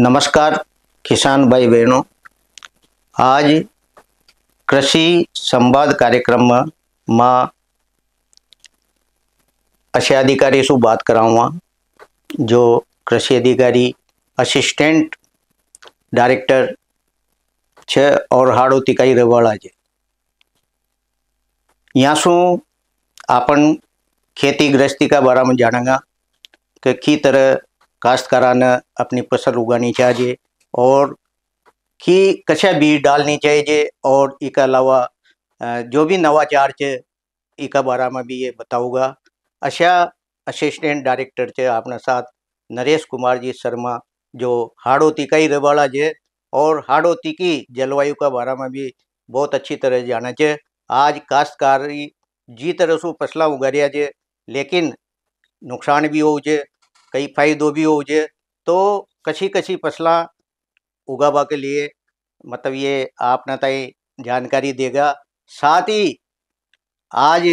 नमस्कार किसान भाई बहनों। आज कृषि संवाद कार्यक्रम में अशा अधिकारी से बात कराऊंगा जो कृषि अधिकारी असिस्टेंट डायरेक्टर छे और हाड़ोती कई रवाड़ा है। यहाँ सु आपन खेती गृहस्थी का बारे में जानेगा कि की तरह काश्तकारा ने अपनी फसल उगानी चाहिए और कि कशा बीज डालनी चाहिए और इसके अलावा जो भी नवाचार है इसका बारे में भी ये बताऊंगा। अच्छा, असिस्टेंट डायरेक्टर है अपने साथ नरेश कुमार जी शर्मा जो हाड़ोती का ही रवाड़ा है और हाड़ोती की जलवायु का बारे में भी बहुत अच्छी तरह जाना चाहिए। आज काश्तकारी जी तरह से फसला उगा रहा है लेकिन नुकसान भी हो जाए, कई फायदों भी हो जाए, तो कशी कशी फसला उगावा के लिए मतलब ये आपने तय जानकारी देगा। साथ ही आज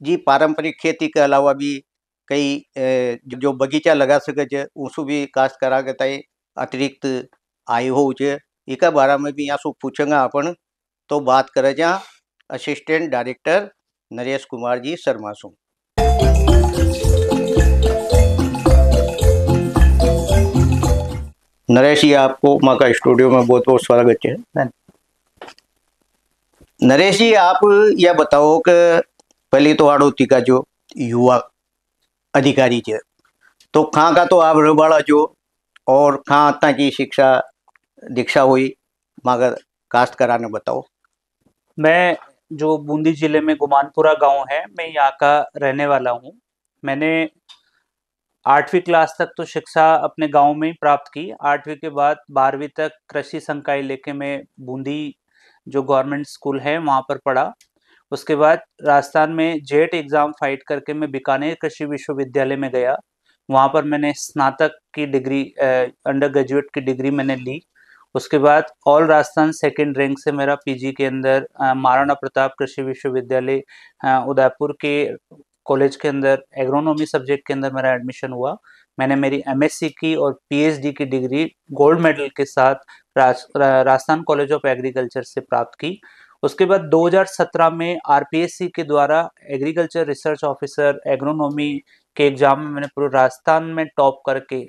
जी पारंपरिक खेती के अलावा भी कई जो बगीचा लगा सके उसको भी काश्त करा के तय अतिरिक्त आय हो इसका बारे में भी यहाँ से पूछेंगे अपन। तो बात करें जहाँ असिस्टेंट डायरेक्टर नरेश कुमार जी शर्मा सु। नरेश जी, आपको माँ का स्टूडियो में बहुत बहुत स्वागत है। नरेश जी, आप यह बताओ कि पहले तो हाड़ोती का जो युवा अधिकारी है तो कहाँ का तो आप रबाड़ा जो और कहाँ तक की शिक्षा दीक्षा हुई मगर काश्त कराने बताओ। मैं जो बूंदी जिले में गुमानपुरा गांव है, मैं यहाँ का रहने वाला हूँ। मैंने 8वीं क्लास तक तो शिक्षा अपने गांव में ही प्राप्त की। 8वीं के बाद 12वीं तक कृषि संकाय लेके मैं बूंदी जो गवर्नमेंट स्कूल है वहाँ पर पढ़ा। उसके बाद राजस्थान में जेट एग्ज़ाम फाइट करके मैं बीकानेर कृषि विश्वविद्यालय में गया। वहाँ पर मैंने स्नातक की डिग्री अंडर ग्रेजुएट की डिग्री मैंने ली। उसके बाद ऑल राजस्थान सेकंड रैंक से मेरा पीजी के अंदर महाराणा प्रताप कृषि विश्वविद्यालय उदयपुर के कॉलेज के अंदर एग्रोनॉमी सब्जेक्ट के अंदर मेरा एडमिशन हुआ। मैंने मेरी एमएससी की और पीएचडी की डिग्री गोल्ड मेडल के साथ राजस्थान कॉलेज ऑफ एग्रीकल्चर से प्राप्त की। उसके बाद 2017 में आरपीएससी के द्वारा एग्रीकल्चर रिसर्च ऑफिसर एग्रोनॉमी के एग्जाम में मैंने पूरे राजस्थान में टॉप करके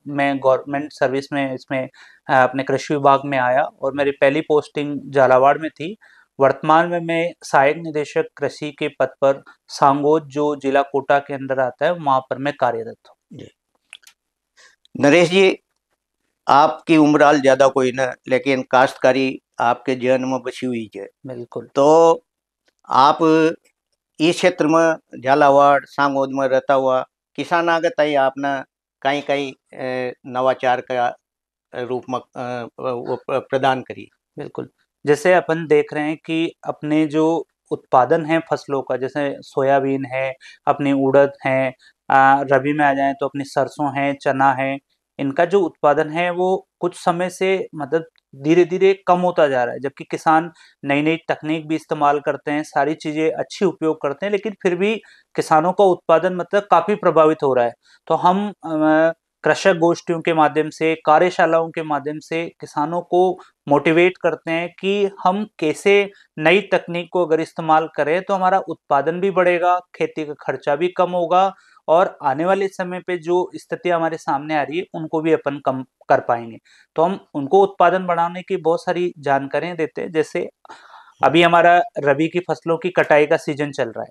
मैं गवर्नमेंट सर्विस में इसमें अपने कृषि विभाग में आया और मेरी पहली पोस्टिंग झालावाड़ में थी। वर्तमान में मैं सहायक निदेशक कृषि के पद पर सांगोद जो जिला कोटा के अंदर आता है वहां पर मैं कार्यरत हूँ। नरेश जी, आपकी उम्र हाल ज्यादा कोई ना लेकिन काश्तकारी आपके जीवन में बसी हुई है। बिल्कुल। तो आप इस क्षेत्र में झालावाड़ सांगोद में रहता हुआ किसान आगत आई आपने कहीं कहीं नवाचार का रूप में वो प्रदान करी। बिल्कुल, जैसे अपन देख रहे हैं कि अपने जो उत्पादन है फसलों का, जैसे सोयाबीन है, अपनी उड़द है, रबी में आ जाए तो अपनी सरसों है, चना है। इनका जो उत्पादन है वो कुछ समय से मतलब धीरे धीरे कम होता जा रहा है, जबकि किसान नई नई तकनीक भी इस्तेमाल करते हैं, सारी चीजें अच्छी उपयोग करते हैं, लेकिन फिर भी किसानों का उत्पादन मतलब काफी प्रभावित हो रहा है। तो हम कृषक गोष्ठियों के माध्यम से, कार्यशालाओं के माध्यम से किसानों को मोटिवेट करते हैं कि हम कैसे नई तकनीक को अगर इस्तेमाल करें तो हमारा उत्पादन भी बढ़ेगा, खेती का खर्चा भी कम होगा और आने वाले समय पे जो स्थितियां हमारे सामने आ रही है उनको भी अपन कम कर पाएंगे। तो हम उनको उत्पादन बढ़ाने की बहुत सारी जानकारियां देते हैं। जैसे अभी हमारा रबी की फसलों की कटाई का सीजन चल रहा है।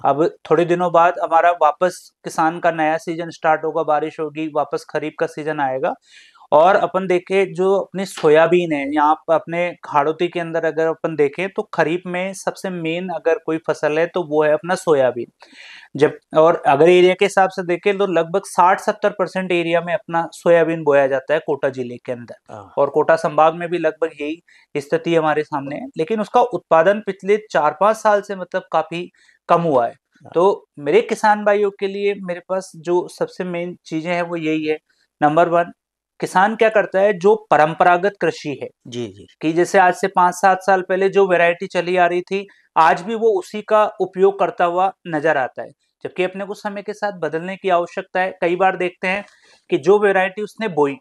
अब थोड़े दिनों बाद हमारा वापस किसान का नया सीजन स्टार्ट होगा, बारिश होगी, वापस खरीफ का सीजन आएगा। और अपन देखें जो अपनी सोयाबीन है, यहाँ पर अपने हाड़ोती के अंदर अगर अपन देखें तो खरीफ में सबसे मेन अगर कोई फसल है तो वो है अपना सोयाबीन। जब और अगर एरिया के हिसाब से देखें तो लगभग 60-70% एरिया में अपना सोयाबीन बोया जाता है कोटा जिले के अंदर, और कोटा संभाग में भी लगभग यही स्थिति हमारे सामने है। लेकिन उसका उत्पादन पिछले 4-5 साल से मतलब काफी कम हुआ है। तो मेरे किसान भाइयों के लिए मेरे पास जो सबसे मेन चीजें हैं वो यही है। नंबर 1, किसान क्या करता है, जो परंपरागत कृषि है जी जी कि जैसे आज से 5-7 साल पहले जो वैरायटी चली आ रही थी, आज भी वो उसी का उपयोग करता हुआ नजर आता है। जबकि अपने को समय के साथ बदलने की आवश्यकता है। कई बार देखते हैं कि जो वैरायटी उसने बोई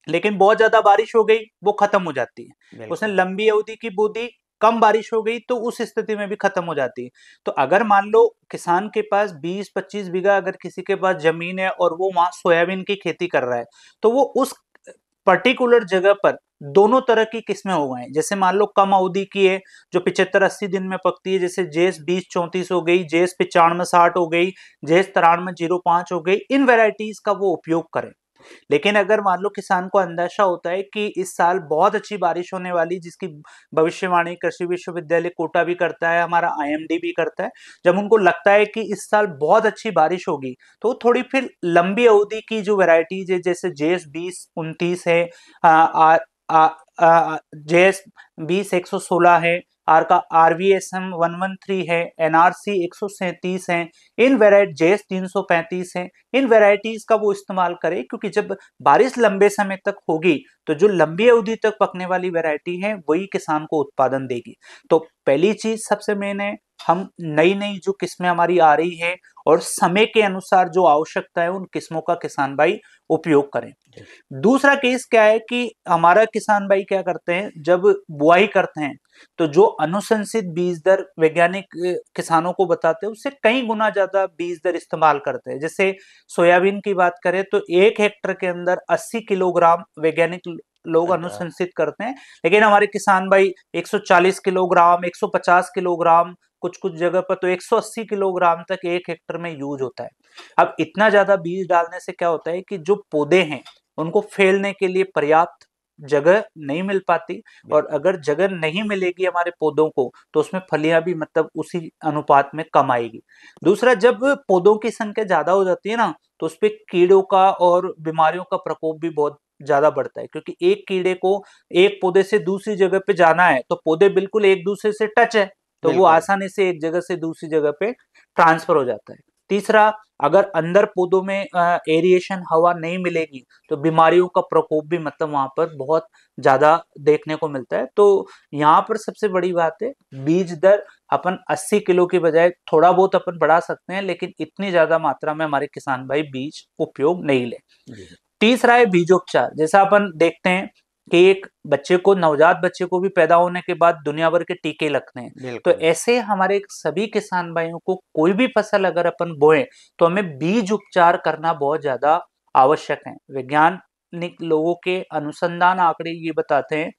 लेकिन बहुत ज्यादा बारिश हो गई वो खत्म हो जाती है। उसने बिल्कुल। लंबी अवधि की बो दी, कम बारिश हो गई तो उस स्थिति में भी खत्म हो जाती है। तो अगर मान लो किसान के पास 20-25 बीघा अगर किसी के पास जमीन है और वो वहां सोयाबीन की खेती कर रहा है, तो वो उस पर्टिकुलर जगह पर दोनों तरह की किस्में उगाएं। जैसे मान लो कम अवधि की है जो 75-80 दिन में पकती है, जैसे जेस 20-34 हो गई, जेस 95-60 हो गई, जेस 93-05 हो गई, इन वेराइटीज का वो उपयोग करें। लेकिन अगर मान लो किसान को अंदेशा होता है कि इस साल बहुत अच्छी बारिश होने वाली, जिसकी भविष्यवाणी कृषि विश्वविद्यालय कोटा भी करता है, हमारा आईएमडी भी करता है, जब उनको लगता है कि इस साल बहुत अच्छी बारिश होगी, तो थोड़ी फिर लंबी अवधि की जो वेराइटीज है, जैसे जेएस 20-29 है, जेएस 20-116 है, आर का आरवीएसएम 113 है, एनआरसी 137 है, इन वेराइटी जेएस 335 है, इन वेराइटीज का वो इस्तेमाल करे, क्योंकि जब बारिश लंबे समय तक होगी तो जो लंबी अवधि तक पकने वाली वैरायटी है वही किसान को उत्पादन देगी। तो पहली चीज सबसे मेन है, हम नई नई जो किस्में हमारी आ रही है और समय के अनुसार जो आवश्यकता है उन किस्मों का किसान भाई उपयोग करें। दूसरा केस क्या है कि हमारा किसान भाई क्या करते हैं, जब बुआई करते हैं तो जो अनुशंसित बीज दर वैज्ञानिक किसानों को बताते हैं उससे कई गुना ज्यादा बीज दर इस्तेमाल करते हैं। जैसे सोयाबीन की बात करें तो 1 हेक्टर के अंदर 80 किलोग्राम वैज्ञानिक लोग अच्छा। अनुशंसित करते हैं, लेकिन हमारे किसान भाई 140 किलोग्राम, 150 किलोग्राम, कुछ कुछ जगह पर तो 180 किलोग्राम तक 1 हेक्टर में यूज होता है। अब इतना ज्यादा बीज डालने से क्या होता है कि जो पौधे हैं उनको फैलने के लिए पर्याप्त जगह नहीं मिल पाती, और बिल्कुल। अगर जगह नहीं मिलेगी हमारे पौधों को तो उसमें फलियां भी मतलब उसी अनुपात में कम आएगी। दूसरा, जब पौधों की संख्या ज्यादा हो जाती है ना, तो उस पे कीड़ों का और बीमारियों का प्रकोप भी बहुत ज्यादा बढ़ता है, क्योंकि एक कीड़े को एक पौधे से दूसरी जगह पे जाना है तो पौधे बिल्कुल एक दूसरे से टच है, तो वो बिल्कुल। आसानी से एक जगह से दूसरी जगह पे ट्रांसफर हो जाता है। तीसरा, अगर अंदर पौधों में एरिएशन हवा नहीं मिलेगी तो बीमारियों का प्रकोप भी मतलब वहां पर बहुत ज्यादा देखने को मिलता है। तो यहाँ पर सबसे बड़ी बात है, बीज दर अपन 80 किलो की बजाय थोड़ा बहुत अपन बढ़ा सकते हैं, लेकिन इतनी ज्यादा मात्रा में हमारे किसान भाई बीज उपयोग नहीं ले। जी। तीसरा है बीजोपचार। जैसा अपन देखते हैं कि एक बच्चे को, नवजात बच्चे को भी पैदा होने के बाद दुनिया भर के टीके लगते हैं, तो बिल्कुल। ऐसे हमारे सभी किसान भाइयों को कोई भी फसल अगर अपन बोए तो हमें बीज उपचार करना बहुत ज्यादा आवश्यक है। वैज्ञानिक लोगों के अनुसंधान आंकड़े ये बताते हैं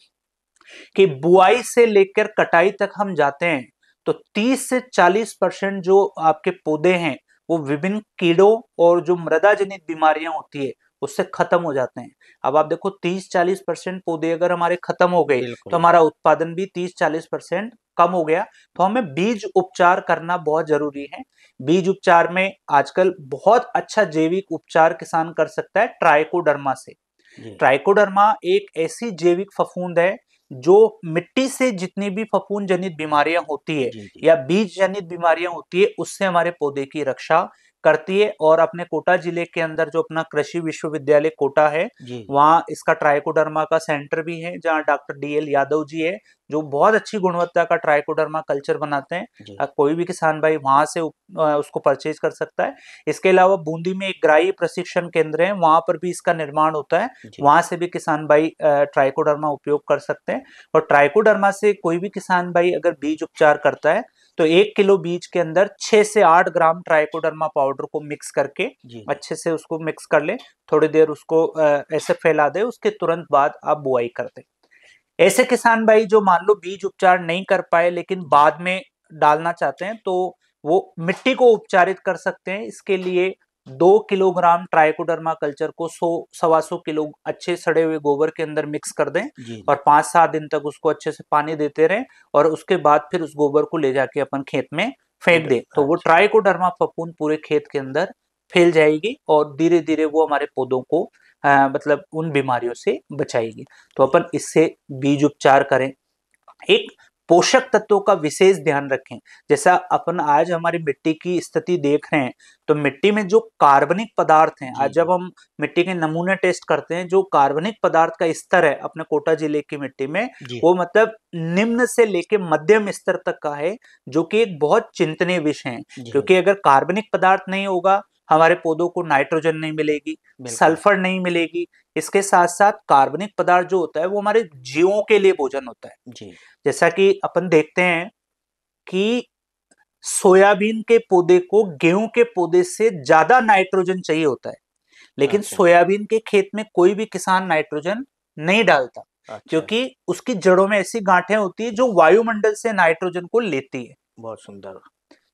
कि बुआई से लेकर कटाई तक हम जाते हैं तो 30 से 40% जो आपके पौधे हैं वो विभिन्न कीड़ों और जो मृदा जनित बीमारियां होती है उससे खत्म हो जाते हैं। अब आप देखो 30-40% पौधे अगर हमारे खत्म हो गए तो बिल्कुल। हमारा उत्पादन भी 30-40% कम हो गया। तो हमें बीज उपचार करना बहुत जरूरी है। बीज उपचार में आजकल बहुत अच्छा जैविक उपचार किसान कर सकता है ट्राइकोडर्मा से। जी। ट्राइकोडर्मा एक ऐसी जैविक फफूंद है जो मिट्टी से जितनी भी फफूंद जनित बीमारियां होती है जी। जी। या बीज जनित बीमारियां होती है उससे हमारे पौधे की रक्षा करती है। और अपने कोटा जिले के अंदर जो अपना कृषि विश्वविद्यालय कोटा है, जी। वहाँ इसका ट्राइकोडर्मा का सेंटर भी है, जहाँ डॉक्टर डीएल यादव जी है जो बहुत अच्छी गुणवत्ता का ट्राइकोडर्मा कल्चर बनाते हैं। जी। कोई भी किसान भाई वहां से उसको परचेज कर सकता है। इसके अलावा बूंदी में एक ग्राही प्रशिक्षण केंद्र है, वहां पर भी इसका निर्माण होता है, जी। वहां से भी किसान भाई ट्राइकोडर्मा उपयोग कर सकते हैं। और ट्राइकोडर्मा से कोई भी किसान भाई अगर बीज उपचार करता है तो 1 किलो बीज के अंदर 6 से 8 ग्राम ट्राइकोडर्मा पाउडर को मिक्स करके जी। जी। अच्छे से उसको मिक्स कर ले, थोड़ी देर उसको ऐसे फैला दे, उसके तुरंत बाद आप बुआई कर दे। ऐसे किसान भाई जो मान लो बीज उपचार नहीं कर पाए लेकिन जी। बाद में डालना चाहते हैं तो वो मिट्टी को उपचारित कर सकते हैं। इसके लिए 2 किलोग्राम ट्राइकोडर्मा कल्चर को 100-125 किलो अच्छे सड़े हुए गोबर के अंदर मिक्स कर दें जी। जी। और 5-7 दिन तक उसको अच्छे से पानी देते रहें, और उसके बाद फिर उस गोबर को ले जाके अपन खेत में फेंक दें, तो वो अच्छा। ट्राइकोडर्मा फफूंद पूरे खेत के अंदर फैल जाएगी और धीरे धीरे वो हमारे पौधों को मतलब उन बीमारियों से बचाएगी। तो जी। अपन इससे बीज उपचार करें। एक पोषक तत्वों का विशेष ध्यान रखें। जैसा अपन आज हमारी मिट्टी की स्थिति देख रहे हैं, तो मिट्टी में जो कार्बनिक पदार्थ हैं, जी। आज जी। जब हम मिट्टी के नमूने टेस्ट करते हैं, जो कार्बनिक पदार्थ का स्तर है अपने कोटा जिले की मिट्टी में, जी। वो मतलब निम्न से लेके मध्यम स्तर तक का है, जो कि एक बहुत चिंतनीय विषय है। जी। क्योंकि अगर कार्बनिक पदार्थ नहीं होगा हमारे पौधों को नाइट्रोजन नहीं मिलेगी, बिल्कुल। सल्फर नहीं मिलेगी। इसके साथ साथ कार्बनिक पदार्थ जो होता है वो हमारे जीवों के लिए भोजन होता है। जी। जैसा कि अपन देखते हैं कि सोयाबीन के पौधे को गेहूं के पौधे से ज्यादा नाइट्रोजन चाहिए होता है, लेकिन अच्छा। सोयाबीन के खेत में कोई भी किसान नाइट्रोजन नहीं डालता, अच्छा। क्योंकि उसकी जड़ों में ऐसी गांठें होती है जो वायुमंडल से नाइट्रोजन को लेती है। बहुत सुंदर।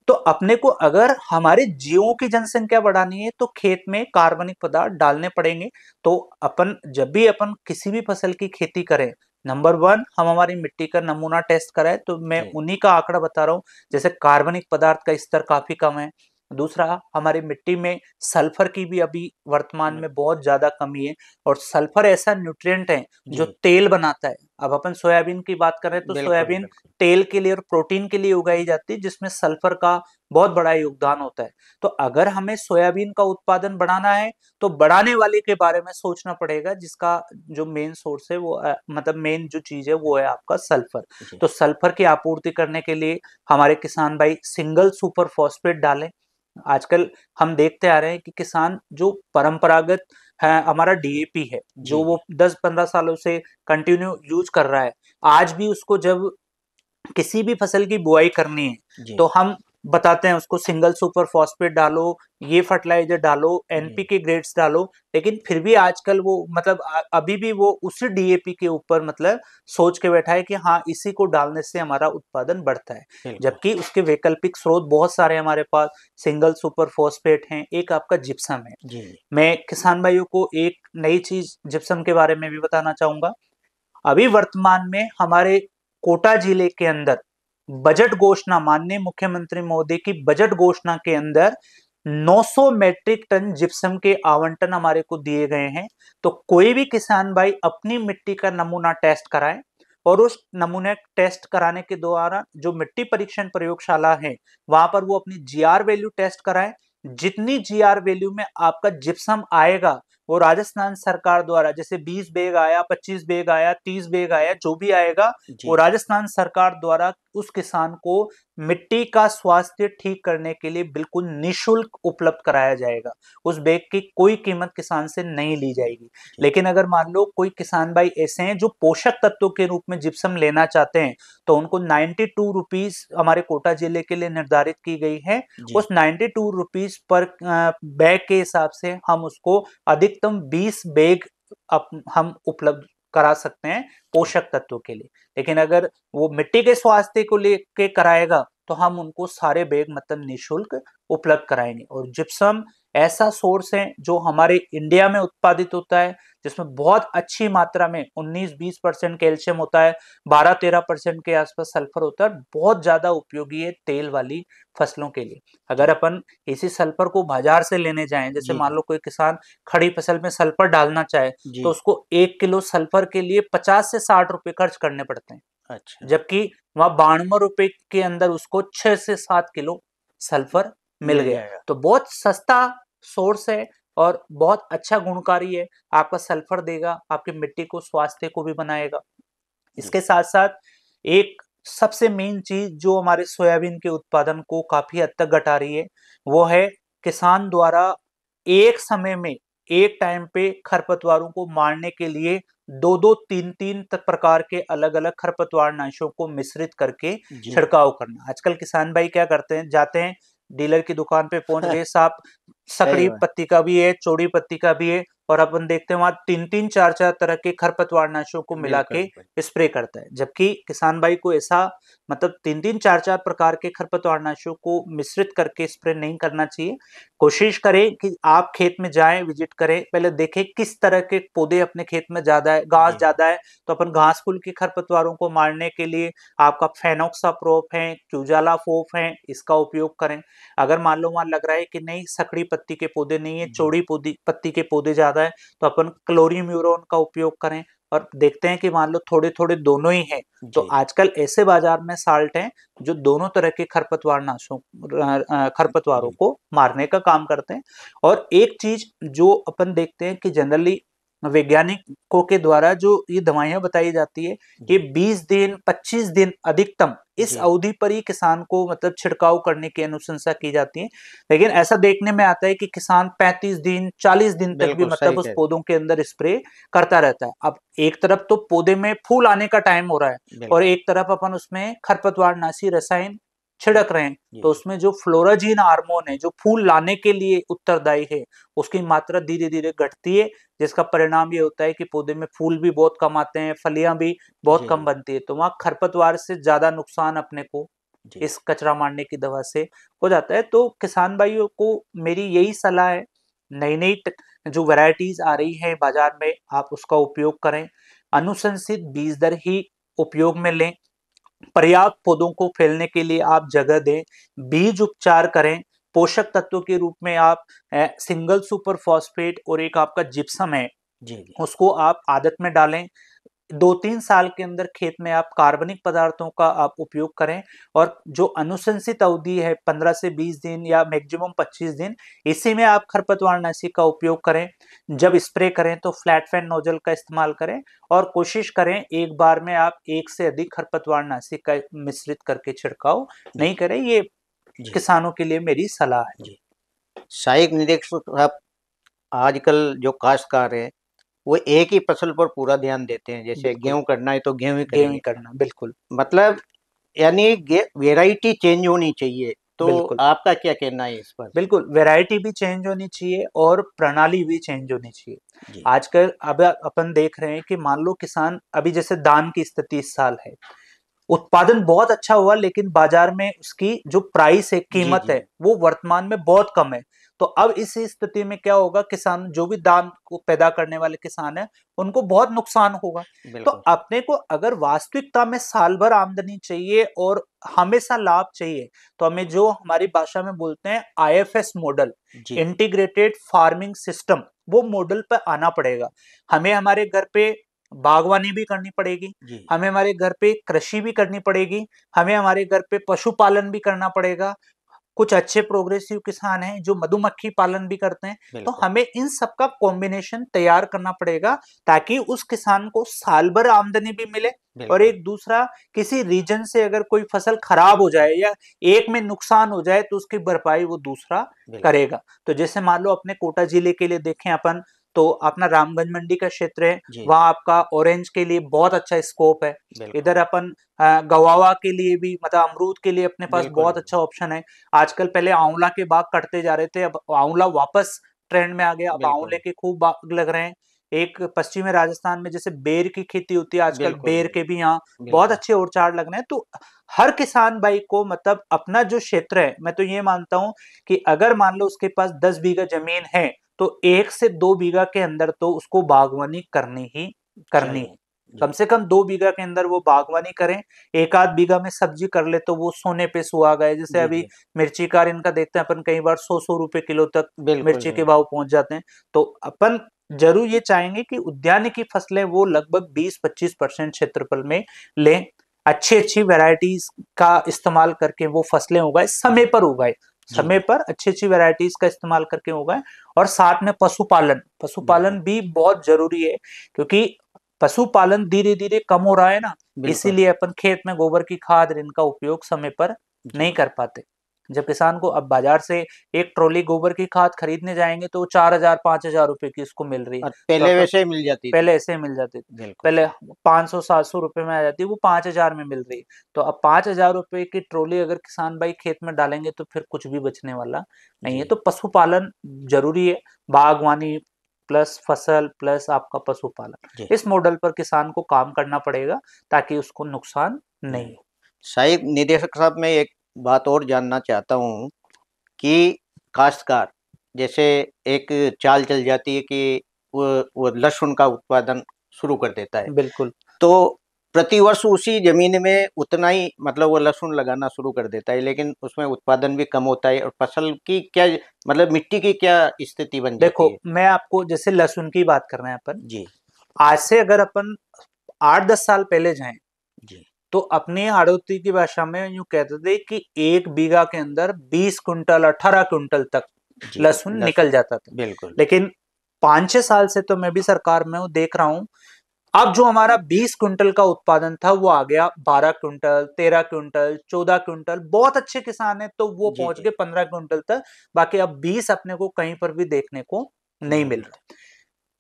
तो अपने को अगर हमारे जीवों की जनसंख्या बढ़ानी है तो खेत में कार्बनिक पदार्थ डालने पड़ेंगे। तो अपन जब भी अपन किसी भी फसल की खेती करें, नंबर वन हम हमारी मिट्टी का नमूना टेस्ट कराएं। तो मैं जी। उन्हीं का आंकड़ा बता रहा हूँ, जैसे कार्बनिक पदार्थ का स्तर काफी कम है। दूसरा, हमारी मिट्टी में सल्फर की भी अभी वर्तमान में बहुत ज्यादा कमी है, और सल्फर ऐसा न्यूट्रिएंट है जो जी। तेल बनाता है। अब अपन सोयाबीन की बात करें तो बिल्कुल, सोयाबीन बिल्कुल। तेल के लिए और प्रोटीन के लिए उगाई जाती है, जिसमें सल्फर का बहुत बड़ा योगदान होता है। तो अगर हमें सोयाबीन का उत्पादन बढ़ाना है तो बढ़ाने वाले के बारे में सोचना पड़ेगा, जिसका जो मेन सोर्स है वो मतलब मेन जो चीज है वो है आपका सल्फर। जी। तो सल्फर की आपूर्ति करने के लिए हमारे किसान भाई सिंगल सुपर फॉस्फेट डालें। आजकल हम देखते आ रहे हैं कि किसान जो परंपरागत है हमारा डीएपी है, जो जी। वो 10-15 सालों से कंटिन्यू यूज कर रहा है, आज भी उसको जब किसी भी फसल की बुआई करनी है जी। तो हम बताते हैं उसको सिंगल सुपर फॉस्फेट डालो, ये फर्टिलाइजर डालो, जी। एनपीके ग्रेड्स डालो। लेकिन फिर भी आजकल वो मतलब अभी भी वो उसी डीएपी के ऊपर मतलब सोच के बैठा है कि हाँ इसी को डालने से हमारा उत्पादन बढ़ता है। बिल्कुल। जबकि उसके वैकल्पिक स्रोत बहुत सारे हमारे पास, सिंगल सुपर फॉस्फेट हैं, एक आपका जिप्सम है। जी। मैं किसान भाइयों को एक नई चीज जिप्सम के बारे में भी बताना चाहूंगा। अभी वर्तमान में हमारे कोटा जिले के अंदर बजट घोषणा, माननीय मुख्यमंत्री महोदय की बजट घोषणा के अंदर 900 मैट्रिक टन जिप्सम के आवंटन हमारे को दिए गए हैं। तो कोई भी किसान भाई अपनी मिट्टी का नमूना टेस्ट कराए, और उस नमूने टेस्ट कराने के द्वारा जो मिट्टी परीक्षण प्रयोगशाला है वहां पर वो अपनी जीआर वैल्यू टेस्ट कराए। जितनी जीआर वैल्यू में आपका जिप्सम आएगा वो राजस्थान सरकार द्वारा, जैसे 20 बैग आया, 25 बैग आया, 30 बैग आया, जो भी आएगा वो जी। राजस्थान सरकार द्वारा उस किसान को मिट्टी का स्वास्थ्य ठीक करने के लिए बिल्कुल निशुल्क उपलब्ध कराया जाएगा। उस बैग की कोई कीमत किसान से नहीं ली जाएगी। जी। लेकिन अगर मान लो कोई किसान भाई ऐसे हैं जो पोषक तत्वों के रूप में जिप्सम लेना चाहते हैं, तो उनको 92 रुपीज हमारे कोटा जिले के लिए निर्धारित की गई है। जी। उस 92 रुपीज पर बैग के हिसाब से हम उसको अधिकतम 20 बैग हम उपलब्ध करा सकते हैं पोषक तत्वों के लिए। लेकिन अगर वो मिट्टी के स्वास्थ्य को लेके कराएगा तो हम उनको सारे बैग मतलब निशुल्क उपलब्ध कराएंगे। और जिप्सम ऐसा सोर्स है जो हमारे इंडिया में उत्पादित होता है, जिसमें बहुत अच्छी मात्रा में 19-20% कैल्शियम होता है, 12-13% के आसपास सल्फर होता है, बहुत ज्यादा उपयोगी है तेल वाली फसलों के लिए। अगर जी। अपन इसी सल्फर को बाजार से लेने जाएं, जैसे जी। मान जी। लो कोई किसान खड़ी फसल में सल्फर डालना चाहे जी। तो उसको 1 किलो सल्फर के लिए 50 से 60 रुपए खर्च करने पड़ते हैं, अच्छा। जबकि वहां 92 रुपए के अंदर उसको 6 से 7 किलो सल्फर मिल मिल गया। जाएगा। तो बहुत सस्ता सोर्स है और बहुत अच्छा गुणकारी है, आपका सल्फर देगा, आपकी मिट्टी को स्वास्थ्य को भी बनाएगा। जी। इसके साथ साथ एक सबसे मेन चीज जो हमारे सोयाबीन के उत्पादन को काफी हद तक घटा रही है वो है किसान द्वारा एक समय में एक टाइम पे खरपतवारों को मारने के लिए दो दो तीन तीन प्रकार के अलग अलग खरपतवार नाशों को मिश्रित करके जी। छिड़काव करना। आजकल किसान भाई क्या करते हैं, जाते हैं डीलर की दुकान पे, पहुंच गए, साहब सही सकड़ी बात। पत्ती का भी है, चौड़ी पत्ती का भी है, और अपन देखते हैं वहां 3-3 4-4 तरह के खरपतवार नाशों को मिला बिल्कुल, के बिल्कुल। स्प्रे करता है। जबकि किसान भाई को ऐसा मतलब 3-3 4-4 प्रकार के खरपतवारनाशों को मिश्रित करके स्प्रे नहीं करना चाहिए। कोशिश करें कि आप खेत में जाएं, विजिट करें, पहले देखें किस तरह के पौधे अपने खेत में ज्यादा है, घास जी। ज्यादा है तो अपन घास फूल की खरपतवारों को मारने के लिए आपका फेनोक्साप्रोप है, क्यूजाला फोफ है, इसका उपयोग करें। अगर मान लो वहां लग रहा है कि नहीं सकड़ी पत्ती के पौधे नहीं है, जी। चौड़ी पत्ती के पौधे ज्यादा है, तो अपन क्लोरीम्यूरोन का उपयोग करें। और देखते हैं कि मान लो थोड़े थोड़े दोनों ही हैं, तो जी। आजकल ऐसे बाजार में साल्ट हैं जो दोनों तरह के खरपतवारों जी। को मारने का काम करते हैं। और एक चीज जो अपन देखते हैं कि जनरली वैज्ञानिकों के द्वारा जो ये दवाइयां बताई जाती है, ये जी 20 दिन 25 दिन अधिकतम इस जी अवधि पर ही किसान को मतलब छिड़काव करने की अनुशंसा की जाती है। लेकिन ऐसा देखने में आता है कि किसान 35 दिन 40 दिन तक भी बिल्कुल सही मतलब उस कह रहे पौधों के अंदर स्प्रे करता रहता है। अब एक तरफ तो पौधे में फूल आने का टाइम हो रहा है हैं। और बिल्कुल एक तरफ अपन उसमें खरपतवारनाशी रसायन छिड़क रहे हैं, तो जी उसमें जो फ्लोराजीन हार्मोन है जो फूल लाने के लिए उत्तरदायी है, उसकी मात्रा धीरे धीरे घटती है, जिसका परिणाम ये होता है कि पौधे में फूल भी बहुत कम आते हैं, फलियां भी बहुत जी कम जी बनती है। तो वहां खरपतवार से ज्यादा नुकसान अपने को जी इस कचरा मारने की दवा से हो जाता है। तो किसान भाइयों को मेरी यही सलाह है, नई नई जो वैरायटीज आ रही है बाजार में आप उसका उपयोग करें, अनुशंसित बीज दर ही उपयोग में लें, पर्याप्त पौधों को फैलने के लिए आप जगह दें, बीज उपचार करें, पोषक तत्वों के रूप में आप सिंगल सुपर फॉस्फेट और एक आपका जिप्सम है जी जी उसको आप आदत में डालें। 2-3 साल के अंदर खेत में आप कार्बनिक पदार्थों का आप उपयोग करें और जो अनुशंसित अवधि है 15 से 20 दिन या मैक्सिमम 25 दिन, इसी में आप खरपतवारनाशी का उपयोग करें। जब स्प्रे करें तो फ्लैट फैन नोजल का इस्तेमाल करें और कोशिश करें एक बार में आप एक से अधिक खरपतवारनाशी का मिश्रित करके छिड़काव जी नहीं करें। ये जी किसानों के लिए मेरी सलाह है। जी सहायक निरीक्षक साहब, आजकल जो काश्तकार है वो एक ही फसल पर पूरा ध्यान देते हैं। जैसे बिल्कुल, गेहूं करना है तो गेहूं ही गेहूं करेंगे, करना, बिल्कुल, मतलब यानी वेराइटी चेंज होनी चाहिए। तो बिल्कुल। आपका क्या कहना है इस पर? बिल्कुल, वैरायटी भी चेंज होनी चाहिए और प्रणाली भी चेंज होनी चाहिए। जी आजकल अब अपन देख रहे हैं कि मान लो किसान अभी जैसे धान की स्थिति इस साल है, उत्पादन बहुत अच्छा हुआ लेकिन बाजार में उसकी जो प्राइस है, जी कीमत जी है, वो वर्तमान में बहुत कम है। तो अब इस स्थिति में क्या होगा, किसान जो भी धान को पैदा करने वाले किसान हैं, उनको बहुत नुकसान होगा। तो बिल्कुल अपने को अगर वास्तविकता में साल भर आमदनी चाहिए और हमेशा लाभ चाहिए, तो हमें जो हमारी भाषा में बोलते हैं आईएफएस मॉडल, जी जी इंटीग्रेटेड फार्मिंग सिस्टम, वो मॉडल पे आना पड़ेगा। हमें हमारे घर पे बागवानी भी करनी पड़ेगी, जी हमें हमारे घर पे कृषि भी करनी पड़ेगी, हमें हमारे घर पे पशुपालन भी करना पड़ेगा। कुछ अच्छे प्रोग्रेसिव किसान हैं जो मधुमक्खी पालन भी करते हैं। तो बिल्कुल हमें इन सब का कॉम्बिनेशन तैयार करना पड़ेगा ताकि उस किसान को साल भर आमदनी भी मिले और बिल्कुल एक दूसरा किसी रीजन से अगर कोई फसल खराब हो जाए या एक में नुकसान हो जाए तो उसकी भरपाई वो दूसरा बिल्कुल करेगा। तो जैसे मान लो अपने कोटा जिले के लिए देखें अपन, तो अपना रामगंज मंडी का क्षेत्र है, जी वहां आपका ऑरेंज के लिए बहुत अच्छा स्कोप है। बिल्कुल इधर अपन गवावा के लिए भी मतलब अमरूद के लिए अपने पास बिल्कुल बहुत अच्छा ऑप्शन है। आजकल पहले आंवला के बाग कटते जा रहे थे, अब आंवला वापस ट्रेंड में आ गया, अब आंवले बिल्कुल के खूब बाग लग रहे हैं। एक पश्चिमी राजस्थान में जैसे बेर की खेती होती है, आजकल बिल्कुल बेर के भी यहाँ बहुत बिल्कुल अच्छे औरचार लग रहे हैं। तो हर किसान भाई को मतलब अपना जो क्षेत्र है, मैं तो ये मानता हूँ कि अगर मान लो उसके पास 10 बीघा जमीन है, तो 1 से 2 बीघा के अंदर तो उसको बागवानी करनी ही करनी है। चाहिए कम जी से कम 2 बीघा के अंदर वो बागवानी करें, 1 आध बीघा में सब्जी कर ले तो वो सोने पे सुहागा है। जैसे जी अभी जी मिर्ची का इनका देखते हैं अपन, कई बार 100-100 रुपए किलो तक बिल्कुल मिर्ची के बिल्कुल भाव पहुंच जाते हैं। तो अपन जरूर ये चाहेंगे कि उद्यानिकी फसलें वो लगभग 20-25% क्षेत्रफल में लें, अच्छी अच्छी वैरायटीज का इस्तेमाल करके वो फसलें उगाए, समय जी पर उगाए, जी समय जी पर अच्छी अच्छी वैरायटीज का इस्तेमाल करके उगाए। और साथ में पशुपालन, बिल्कुल पशुपालन भी बहुत जरूरी है, क्योंकि पशुपालन धीरे धीरे कम हो रहा है ना, बिल्कुल इसीलिए अपन खेत में गोबर की खाद इनका उपयोग समय पर जी नहीं कर पाते। जब किसान को अब बाजार से एक ट्रॉली गोबर की खाद खरीदने जाएंगे तो 4,000-5,000 रुपए की उसको मिल रही है। और तो पहले अपन वैसे ही मिल जाती थी। पहले ऐसे मिल जाती थी, बिल्कुल पहले सही 500-700 रुपए में आ जाती है, वो 5,000 में मिल रही है। तो अब 5,000 रुपए की ट्रॉली अगर किसान भाई खेत में डालेंगे तो फिर कुछ भी बचने वाला नहीं है। जी तो पशुपालन जरूरी है, बागवानी प्लस फसल प्लस आपका जी पशुपालन, इस मॉडल पर किसान को काम करना पड़ेगा ताकि उसको नुकसान नहीं नहीं। हो। सहायक निदेशक साहब, मैं एक बात और जानना चाहता हूँ कि काश्तकार जैसे एक चाल चल जाती है कि वो लहसुन का उत्पादन शुरू कर देता है, बिल्कुल, तो प्रतिवर्ष उसी जमीन में उतना ही मतलब वो लहसुन लगाना शुरू कर देता है, लेकिन उसमें उत्पादन भी कम होता है और फसल की क्या मतलब मिट्टी की क्या स्थिति बन देखो जाती है? मैं आपको जैसे लहसुन की बात कर रहे हैं अपन, जी आज से अगर अपन 8-10 साल पहले जाएं जी तो अपनी हाड़ौती की भाषा में यूं कहते थे कि 1 बीघा के अंदर 20 कुंटल 18 कुंटल तक जी लहसुन लहसुन निकल जाता था। बिल्कुल लेकिन 5-6 साल से तो मैं भी सरकार में हूँ, देख रहा हूँ। अब जो हमारा 20 क्विंटल का उत्पादन था वो आ गया 12 क्विंटल, 13 क्विंटल, 14 क्विंटल। बहुत अच्छे किसान है तो वो जी पहुंच जी गए 15 क्विंटल तक। बाकी अब 20 अपने को कहीं पर भी देखने को नहीं नहीं मिल मिला। रहा।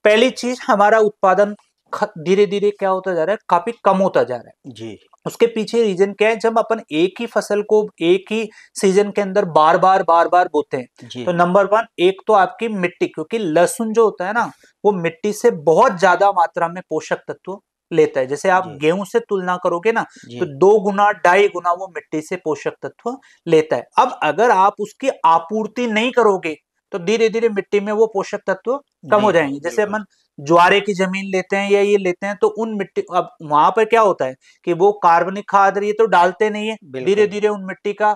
पहली चीज, हमारा उत्पादन धीरे धीरे क्या होता जा रहा है, काफी कम होता जा रहा है। जी उसके पीछे रीजन क्या है, जब अपन एक ही फसल को एक ही सीजन के अंदर बार बार बोते हैं, जी तो नंबर वन, एक तो आपकी मिट्टी, क्योंकि लहसुन जो होता है ना, वो मिट्टी से बहुत ज्यादा मात्रा में पोषक तत्व लेता है। जैसे आप जी गेहूं से तुलना करोगे ना, तो जी 2 गुना 2.5 गुना वो मिट्टी से पोषक तत्व लेता है। अब अगर आप उसकी आपूर्ति नहीं करोगे, तो धीरे धीरे मिट्टी में वो पोषक तत्व कम हो नहीं जाएंगे। होगा जैसे बिल्कुल। अपन ज्वारे की जमीन लेते हैं या ये लेते हैं, तो उन मिट्टी, अब वहां पर क्या होता है कि वो कार्बनिक खाद ये तो डालते नहीं है, धीरे बिल्कुल धीरे उन मिट्टी का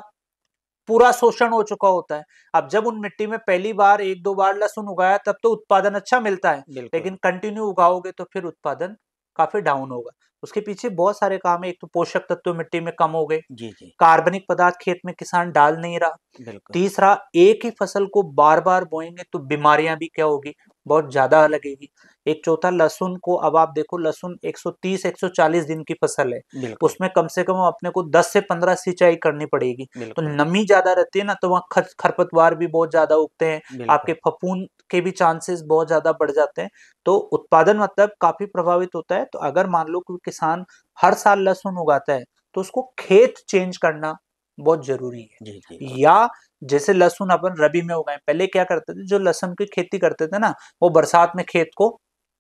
पूरा शोषण हो चुका होता है। अब जब उन मिट्टी में पहली बार 1-2 बार लहसुन उगाया, तब तो उत्पादन अच्छा मिलता है, बिल्कुल। लेकिन कंटिन्यू उगाओगे तो फिर उत्पादन काफी डाउन होगा। उसके पीछे बहुत सारे काम है। एक तो पोषक तत्व मिट्टी में कम हो गए, जी जी कार्बनिक पदार्थ खेत में किसान डाल नहीं रहा, बिल्कुल। तीसरा, एक ही फसल को बार बार बोएंगे तो बीमारियां भी क्या होगी, बहुत ज्यादा लगेगी। एक चौथा, लहसुन को अब आप देखो, लहसुन 130-140 दिन की फसल है, बिल्कुल उसमें कम से कम अपने को 10 से 15 सिंचाई करनी पड़ेगी। तो बिल्कुल नमी ज्यादा रहती है ना, तो वहाँ खरपतवार भी बहुत ज्यादा उगते हैं, आपके बिल्कुल फफूंद के भी चांसेस बहुत ज्यादा बढ़ जाते हैं। तो उत्पादन मतलब काफी प्रभावित होता है। तो अगर मान लो कोई किसान हर साल लहसुन उगाता है, तो उसको खेत चेंज करना बहुत जरूरी जी जी है। या जैसे लहसुन अपन रबी में उगाए, पहले क्या करते थे, जो लहसुन की खेती करते थे ना, वो बरसात में खेत को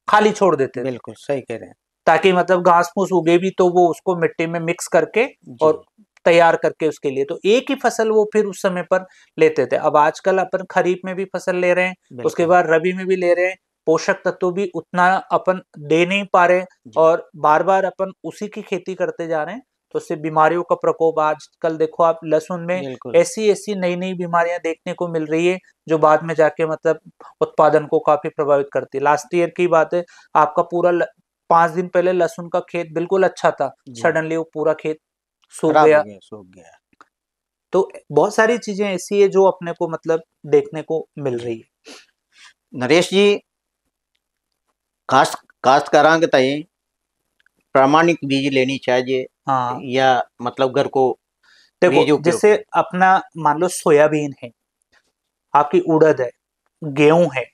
खाली छोड़ देते थे, बिल्कुल सही कह रहे हैं। ताकि मतलब घास फूस उगे भी तो वो उसको मिट्टी में मिक्स करके जी और तैयार करके उसके लिए, तो एक ही फसल वो फिर उस समय पर लेते थे। अब आजकल अपन खरीफ में भी फसल ले रहे हैं, उसके बिल्कुल बाद रबी में भी ले रहे हैं, पोषक तत्व भी उतना अपन दे नहीं पा रहे, जी और बार बार अपन उसी की खेती करते जा रहे हैं। तो उससे बीमारियों का प्रकोप, आजकल देखो आप लहसुन में बिल्कुल ऐसी ऐसी नई नई बीमारियां देखने को मिल रही है, जो बाद में जाके मतलब उत्पादन को काफी प्रभावित करती है। लास्ट ईयर की बात है, आपका पूरा 5 दिन पहले लहसुन का खेत बिल्कुल अच्छा था, जी सडनली वो पूरा खेत सूख खराब हो गया। गया सूख गया। तो बहुत सारी चीजें ऐसी है जो अपने को मतलब देखने को मिल जी रही है। नरेश जी, काश्त काश्तकारां के तय प्रामाणिक बीज लेनी चाहिए हाँ, या मतलब घर को देखो बीज उपयोग जैसे करें। अपना मान लो सोयाबीन है, आपकी उड़द है, गेहूं है,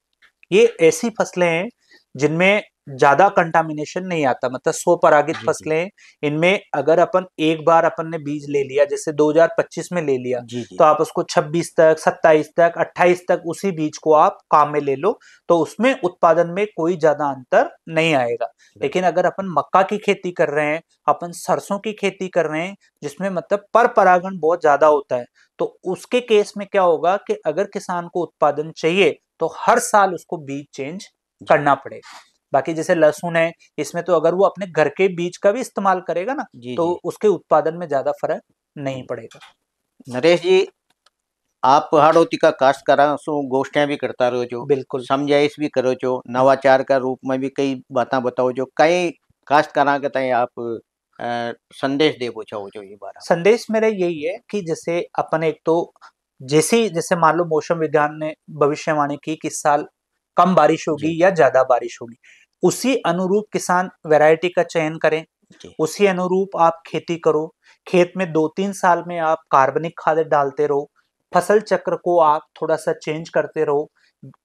ये ऐसी फसलें हैं जिनमें ज्यादा कंटामिनेशन नहीं आता, मतलब स्वपरागित जी जी फसलें हैं। इनमें अगर अपन एक बार अपन ने बीज ले लिया, जैसे 2025 में ले लिया, जी जी तो आप उसको 26 तक, 27 तक, 28 तक उसी बीज को आप काम में ले लो, तो उसमें उत्पादन में कोई ज्यादा अंतर नहीं आएगा। लेकिन बिल्कुल अगर अपन मक्का की खेती कर रहे हैं, अपन सरसों की खेती कर रहे हैं, जिसमें मतलब पर परागण बहुत ज्यादा होता है, तो उसके केस में क्या होगा कि अगर किसान को उत्पादन चाहिए, तो हर साल उसको बीज चेंज जी करना पड़ेगा। बाकी जैसे लहसुन है, इसमें तो अगर वो अपने घर के बीज का भी इस्तेमाल करेगा ना, जी तो जी उसके उत्पादन में ज्यादा फर्क नहीं पड़ेगा। नरेश जी, आप पहाड़ोती का काश्तकारां सो गोष्ठियां भी करता रहो जो, बिल्कुल। समझाइश भी करो जो, नवाचार का रूप में भी कई बातें बताओ जो, कई काश्तकारां के तय आप संदेश दे चाहो जो ये बारा में। संदेश मेरा यही है कि जैसे अपन एक तो, जैसे मान लो मौसम विज्ञान ने भविष्यवाणी की कि इस साल कम बारिश जी होगी या जी ज्यादा बारिश होगी, उसी अनुरूप किसान वैरायटी का चयन करें, जी उसी अनुरूप आप खेती करो। खेत में 2-3 साल में आप कार्बनिक खाद डालते रहो, फसल चक्र को आप थोड़ा सा चेंज करते रहो।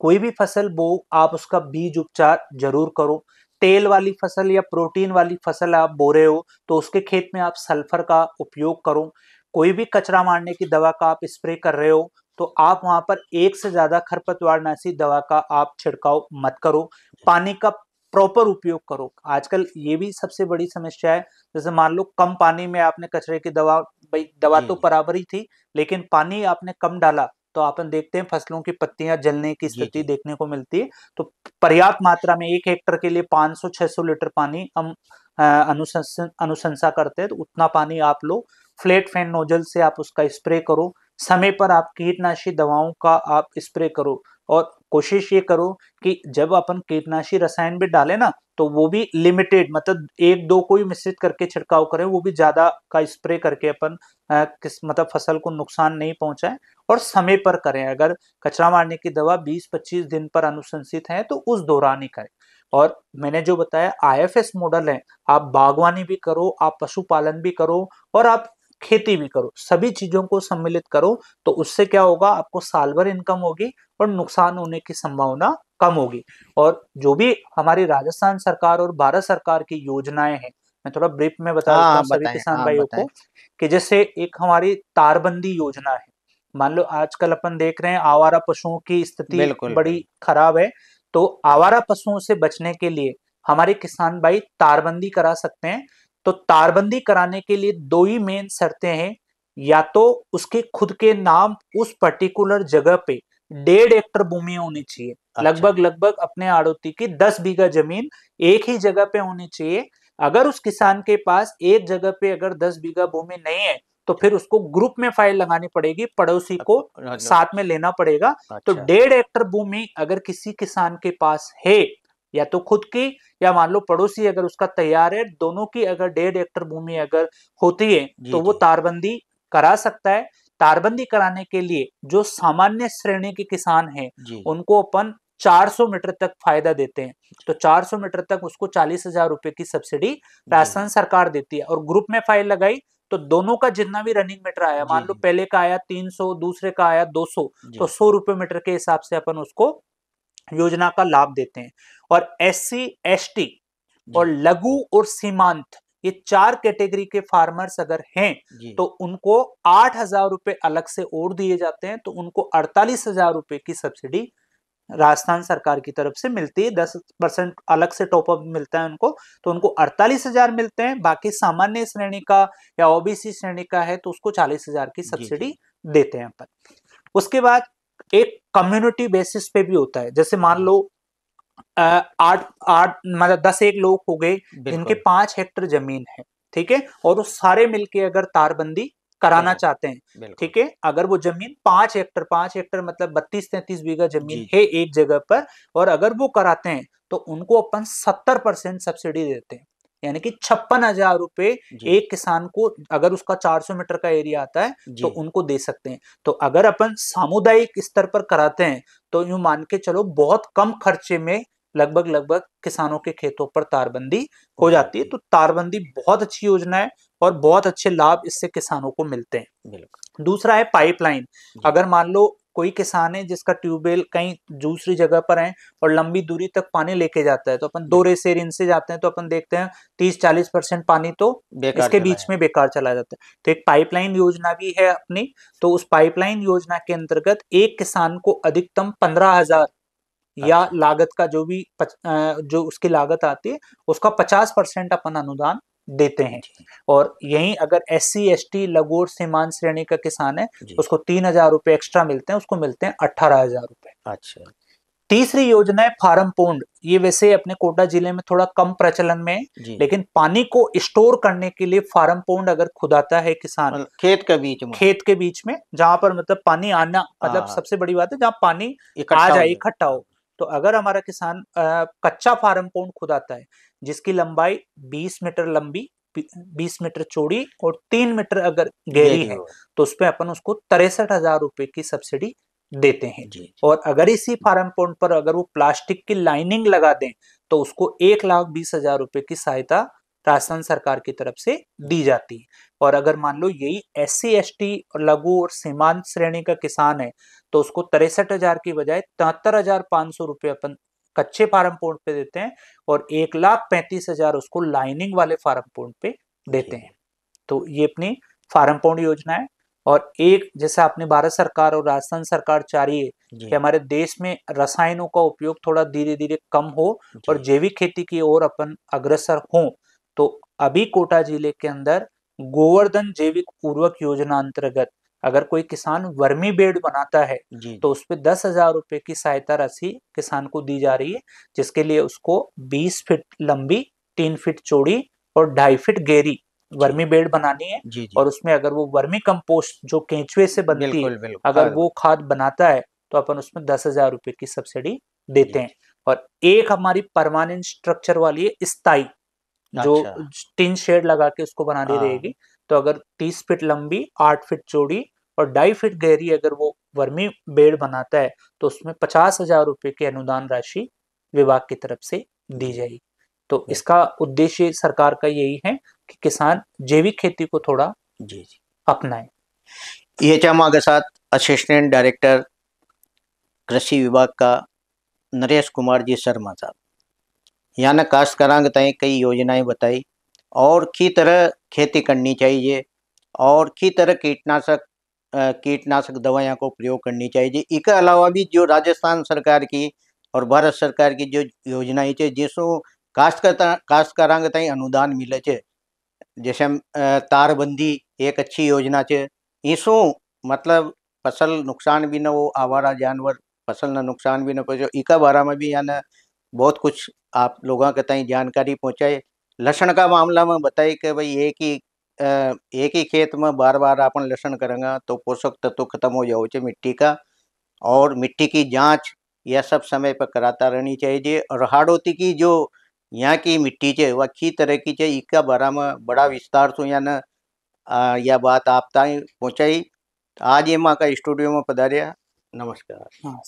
कोई भी फसल बो, आप उसका बीज उपचार जरूर करो। तेल वाली फसल या प्रोटीन वाली फसल आप बो रहे हो, तो उसके खेत में आप सल्फर का उपयोग करो। कोई भी कचरा मारने की दवा का आप स्प्रे कर रहे हो, तो आप वहां पर एक से ज्यादा खरपतवारनाशी दवा का आप छिड़काव मत करो। पानी का प्रॉपर उपयोग करो। आजकल ये भी सबसे बड़ी समस्या है, जैसे मान लो कम पानी में आपने कचरे की दवा, भाई दवा जी तो जी बराबर ही थी, लेकिन पानी आपने कम डाला, तो अपन देखते हैं फसलों की पत्तियां जलने की जी स्थिति जी देखने को मिलती है। तो पर्याप्त मात्रा में 1 हेक्टर के लिए 500-600 लीटर पानी हम अनुशंसा करते हैं, तो उतना पानी आप लो। फ्लैट फैन नोजल से आप उसका स्प्रे करो, समय पर आप कीटनाशी दवाओं का आप स्प्रे करो, और कोशिश ये करो कि जब अपन कीटनाशी रसायन भी डालें ना, तो वो भी लिमिटेड, मतलब 1-2 को ही मिश्रित करके छिड़काव करें, वो भी ज़्यादा का स्प्रे करके अपन किस मतलब फसल को नुकसान नहीं पहुँचाएँ और समय पर करें। अगर कचरा मारने की दवा 20-25 दिन पर अनुशंसित है, तो उस दौरान ही करें। और मैंने जो बताया आईएफएस मॉडल है, आप बागवानी भी करो, आप पशुपालन भी करो और आप खेती भी करो, सभी चीज़ों को सम्मिलित करो, तो उससे क्या होगा, आपको साल भर इनकम होगी और नुकसान होने की संभावना कम होगी। और जो भी हमारी राजस्थान सरकार और भारत सरकार की योजनाएं हैं, मैं थोड़ा ब्रीफ में बता हाँ देता हूँ हाँ सभी बताएं, किसान हाँ भाइयों बताएं। को, कि जैसे एक हमारी तारबंदी योजना है। मान लो आजकल अपन देख रहे हैं आवारा पशुओं की स्थिति बिल्कुल बड़ी बिल्कुल। खराब है, तो आवारा पशुओं से बचने के लिए हमारे किसान भाई तारबंदी करा सकते हैं। तो तारबंदी कराने के लिए दो ही मेन शर्तें हैं, या तो उसके खुद के नाम उस पर्टिकुलर जगह पे 1.5 हेक्टर भूमि होनी चाहिए, अच्छा। लगभग लगभग अपने आड़ोती की 10 बीघा जमीन एक ही जगह पे होनी चाहिए। अगर उस किसान के पास एक जगह पे अगर 10 बीघा भूमि नहीं है, तो फिर उसको ग्रुप में फाइल लगानी पड़ेगी, पड़ोसी को साथ में लेना पड़ेगा। तो अच्छा 1.5 हेक्टर भूमि अगर किसी किसान के पास है, या तो खुद की या मान लो पड़ोसी अगर उसका तैयार है, दोनों की अगर 1.5 हेक्टर भूमि अगर होती है, जी तो वो जी तारबंदी करा सकता है। तारबंदी कराने के लिए जो सामान्य श्रेणी के किसान हैं, जी उनको अपन 400 मीटर तक फायदा देते हैं। तो 400 मीटर तक उसको 40,000 रुपए की सब्सिडी जी राजस्थान सरकार देती है। और ग्रुप में फाइल लगाई, तो दोनों का जितना भी रनिंग मीटर आया, जी मान लो जी पहले का आया 300, दूसरे का आया 200, तो जी 100 रुपए मीटर के हिसाब से अपन उसको योजना का लाभ देते हैं। और एससी, एसटी और जी लघु और सीमांत, ये 4 कैटेगरी के फार्मर्स अगर हैं, जी तो उनको 8,000 रुपए अलग से और दिए जाते हैं। तो उनको 48,000 रुपए की सब्सिडी राजस्थान सरकार की तरफ से मिलती है। 10% अलग से टॉपअप मिलता है उनको, तो उनको 48,000 मिलते हैं। बाकी सामान्य श्रेणी का या ओबीसी श्रेणी का है, तो उसको 40,000 की जी जी सब्सिडी देते हैं अपन। उसके बाद एक कम्युनिटी बेसिस पे भी होता है, जैसे मान जी लो आठ आठ मतलब 10 एक लोग हो गए जिनके बिल्कुल 5 हेक्टर जमीन है, ठीक है, और वो सारे मिलके अगर तारबंदी कराना करें चाहते हैं, बिल्कुल। ठीक है, अगर वो जमीन 5 हेक्टर, 5 हेक्टर मतलब 32-33 बीघा जमीन जी है जी एक जगह पर, और अगर वो कराते हैं, तो उनको अपन 70% सब्सिडी देते हैं। यानी कि 56,000 रुपए जी एक किसान को, अगर उसका 400 मीटर का एरिया आता है, तो जी उनको दे सकते हैं। तो अगर अपन सामुदायिक स्तर पर कराते हैं, तो यूं मान के चलो बहुत कम खर्चे में लगभग लगभग किसानों के खेतों पर तारबंदी हो हो जाती है। जाती तो तारबंदी बहुत अच्छी योजना है और बहुत अच्छे लाभ इससे किसानों को मिलते है बिल्कुल। हैं। दूसरा है पाइपलाइन। जी अगर मान लो कोई किसान है जिसका ट्यूबवेल कहीं दूसरी जगह पर है और लंबी दूरी तक पानी लेके जाता है, तो अपन दो बिल्कुल रेसेर इनसे जाते हैं, तो अपन देखते हैं 30-40% पानी तो बेकार इसके चला बीच है। में बेकार चला जाता है। तो एक पाइपलाइन योजना भी है अपनी। तो उस पाइपलाइन योजना के अंतर्गत एक किसान को अधिकतम 15,000 या अच्छा लागत का जो भी जो उसकी लागत आती है, उसका 50% अपन अनुदान देते हैं। जी और यहीं अगर एससी, एसटी, लघु और सीमांत श्रेणी का किसान है, जी उसको 3,000 रुपए एक्स्ट्रा मिलते हैं, उसको मिलते हैं 18,000 रुपए। अच्छा तीसरी योजना है फार्म पौंड। ये वैसे अपने कोटा जिले में थोड़ा कम प्रचलन में है, जी जी लेकिन पानी को स्टोर करने के लिए फार्म पौंड अगर खुदाता है किसान मतलब खेत के बीच में। खेत के बीच में, जहां पर मतलब पानी आना, मतलब हाँ सबसे बड़ी बात है जहां पानी आ इकट्ठा हो जाए, जाए। इकट्ठा हो। तो अगर हमारा किसान कच्चा फार्म पौंड खुदाता है, जिसकी लंबाई 20 मीटर लंबी, 20 मीटर चौड़ी और 3 मीटर अगर गहरी गहरी है, हो। तो उस पर अपन उसको 63,000 रुपए की सब्सिडी देते हैं। जी जी और अगर इसी फार्म पौंड पर अगर वो प्लास्टिक की लाइनिंग लगा दें, तो उसको 1,20,000 रुपए की सहायता राजस्थान सरकार की तरफ से दी जाती है। और अगर मान लो यही एससी, एसटी और लघु और सीमांत श्रेणी का किसान है, तो उसको 63,000 की बजाय 73,500 रुपए अपन कच्चे फार्म पौंड पे देते हैं, और 1,35,000 उसको लाइनिंग वाले फार्म पौंड पे देते जी हैं। तो ये अपनी फार्म पौंड योजना है। और एक जैसे आपने भारत सरकार और राजस्थान सरकार चाह रही है कि जी हमारे देश में रसायनों का उपयोग थोड़ा धीरे धीरे कम हो और जी जैविक खेती की ओर अपन अग्रसर हों, तो अभी कोटा जिले के अंदर गोवर्धन जैविक उर्वरक योजना अंतर्गत अगर कोई किसान वर्मी बेड बनाता है, जी तो जी उस पर 10,000 रुपए की सहायता राशि किसान को दी जा रही है, जिसके लिए उसको 20 फीट लंबी, 3 फीट चौड़ी और 2.5 फीट गहरी जी वर्मी बेड बनानी है। जी जी और उसमें अगर वो वर्मी कंपोस्ट जो केंचुए से बनती है, बिल्कुल बिल्कुल अगर खाद वो खाद बनाता है, तो अपन उसमें 10,000 रुपए की सब्सिडी देते हैं। और एक हमारी परमानेंट स्ट्रक्चर वाली है स्थाई, जो अच्छा। टिन शेड लगा के उसको बना दी हाँ। रहेगी। तो अगर 30 फीट लंबी, 8 फीट चौड़ी और 2.5 फीट गहरी अगर वो वर्मी बेड बनाता है तो उसमें 50,000 रुपए की अनुदान राशि विभाग की तरफ से दी जाएगी। तो इसका उद्देश्य सरकार का यही है कि किसान जैविक खेती को थोड़ा जी जी अपनाएं। याच्या मागसात असिस्टंट डायरेक्टर कृषि विभाग का नरेश कुमार जी शर्मा साहब, यानी काश्तकारां ताई कई योजनाएं बताई और की तरह खेती करनी चाहिए और की तरह कीटनाशक दवाइयों को प्रयोग करनी चाहिए। इसके अलावा भी जो राजस्थान सरकार की और भारत सरकार की जो योजनाएं है जिसमें काश्तकारां ताई अनुदान मिले छे, जैसे तारबंदी एक अच्छी योजना है। इसमें मतलब फसल नुकसान भी न हो, आवारा जानवर फसल न नुकसान भी न पहुंचे, इका बारे में भी यानी बहुत कुछ आप लोगों के ताई जानकारी पहुंचाए। लसन का मामला में बताई कि भाई एक ही खेत में बार बार अपन लसन करेंगे तो पोषक तत्व खत्म हो जाओ मिट्टी का, और मिट्टी की जांच यह सब समय पर कराता रहनी चाहिए। और हाड़ोती की जो यहाँ की मिट्टी है वह की तरह की है, इसका बारे में बड़ा विस्तार से यहाँ यह बात आप तक पहुँचाई। आज ये माँ का स्टूडियो में पधारिया। नमस्कार। हाँ।